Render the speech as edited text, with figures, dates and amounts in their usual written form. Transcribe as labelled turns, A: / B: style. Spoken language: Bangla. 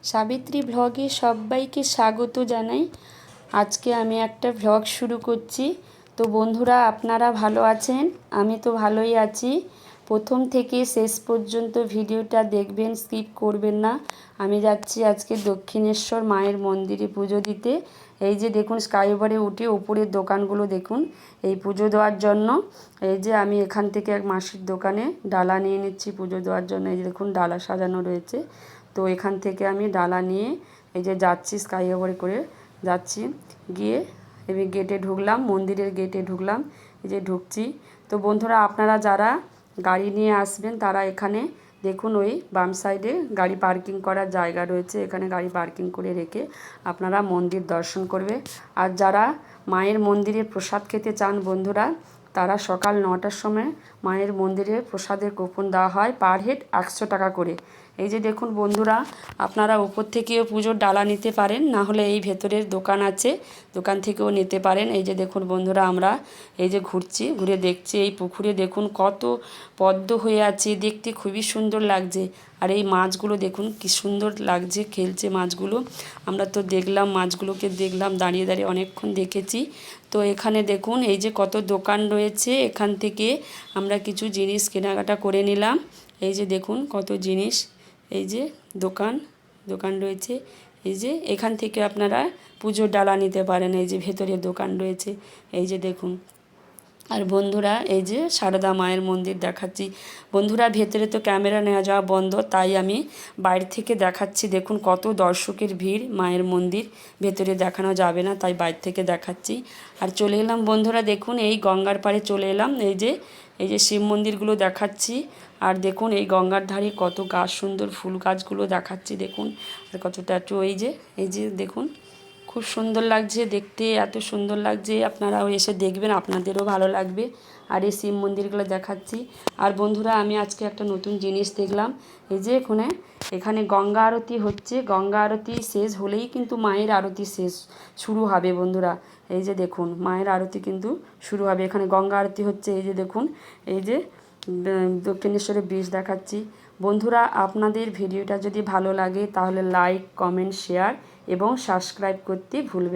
A: সাবিত্রী ভ্লগে সবাইকে স্বাগত জানাই। আজকে আমি একটা ভ্লগ শুরু করছি। তো বন্ধুরা, আপনারা ভালো আছেন? আমি তো ভালোই আছি। প্রথম থেকে শেষ পর্যন্ত ভিডিওটা দেখবেন, স্কিপ করবেন না। আমি যাচ্ছি আজকে দক্ষিণেশ্বর মায়ের মন্দিরে পুজো দিতে। এই যে দেখুন, স্কাইওভারে উঠে উপরের দোকানগুলো দেখুন এই পুজো দেওয়ার জন্য। এই যে আমি এখান থেকে এক মাসির দোকানে ডালা নিয়ে নিচ্ছি পুজো দেওয়ার জন্য। এই যে দেখুন, ডালা সাজানো রয়েছে। তো এখান থেকে আমি ডালা নিয়ে এই যে যাচ্ছি, স্কাইওভারে করে যাচ্ছি। গিয়ে এবার গেটে ঢুকলাম, মন্দিরের গেটে ঢুকলাম। এই যে ঢুকছি। তো বন্ধুরা, আপনারা যারা গাড়ি নিয়ে আসবেন তারা এখানে দেখুন ওই বাম সাইডে গাড়ি পার্কিং করার জায়গা রয়েছে। এখানে গাড়ি পার্কিং করে রেখে আপনারা মন্দির দর্শন করবে। আর যারা মায়ের মন্দিরে প্রসাদ খেতে চান বন্ধুরা, তারা সকাল 9টার সময় মায়ের মন্দিরে প্রসাদের কুপন দেওয়া হয়, পার হেড 100 টাকা করে। এই যে দেখুন বন্ধুরা, আপনারা উপর থেকেও পুজোর ডালা নিতে পারেন, না হলে এই ভেতরের দোকান আছে, দোকান থেকেও নিতে পারেন। এই যে দেখুন বন্ধুরা, আমরা এই যে ঘুরছি, ঘুরে দেখছি এই পুকুরে দেখুন কত পদ্ম হয়ে আছে, দেখতে খুবই সুন্দর লাগছে। আর এই মাছগুলো দেখুন কি সুন্দর লাগছে, খেলছে মাছগুলো। আমরা তো দেখলাম, মাছগুলোকে দেখলাম, দাঁড়িয়ে দাঁড়িয়ে অনেকক্ষণ দেখেছি। তো এখানে দেখুন এই যে কত দোকান রয়েছে, এখান থেকে আমরা কিছু জিনিস কেনাকাটা করে নিলাম। এই যে দেখুন কত জিনিস, এই যে দোকান রয়েছে। এই যে এখান থেকে আপনারা পুজোর ডালা নিতে পারেন। এই যে ভেতরে দোকান রয়েছে, এই যে দেখুন। আর বন্ধুরা, এই যে সারদা মায়ের মন্দির দেখাচ্ছি। বন্ধুরা, ভেতরে তো ক্যামেরা নেওয়া যাওয়া বন্ধ, তাই আমি বাইরে থেকে দেখাচ্ছি। দেখুন কত দর্শকের ভিড়, মায়ের মন্দির ভেতরে দেখানো যাবে না, তাই বাইরে থেকে দেখাচ্ছি। আর চলে এলাম বন্ধুরা, দেখুন এই গঙ্গার পাড়ে চলে এলাম। এই যে শিব মন্দিরগুলো দেখাচ্ছি। আর দেখুন এই গঙ্গার ধারে কত গাছ, সুন্দর ফুল গাছগুলো দেখাচ্ছি দেখুন। আর কতটা একটু এই যে দেখুন, খুব সুন্দর লাগছে দেখতে, এত সুন্দর লাগছে। আপনারাও এসে দেখবেন, আপনাদেরও ভালো লাগবে। আর এই শিব মন্দিরগুলো দেখাচ্ছি। আর বন্ধুরা, আমি আজকে একটা নতুন জিনিস দেখলাম। এই যে এখানে গঙ্গা আরতি হচ্ছে। গঙ্গা আরতি শেষ হলেই কিন্তু মায়ের আরতি শুরু হবে বন্ধুরা। এই যে দেখুন, মায়ের আরতি কিন্তু শুরু হবে। এখানে গঙ্গা আরতি হচ্ছে। এই যে দেখুন, এই যে দক্ষিণেশ্বরের ব্রিজ দেখাচ্ছি। বন্ধুরা, আপনাদের ভিডিওটা যদি ভালো লাগে তাহলে লাইক, কমেন্ট, শেয়ার এবং সাবস্ক্রাইব করতে ভুলবেন না।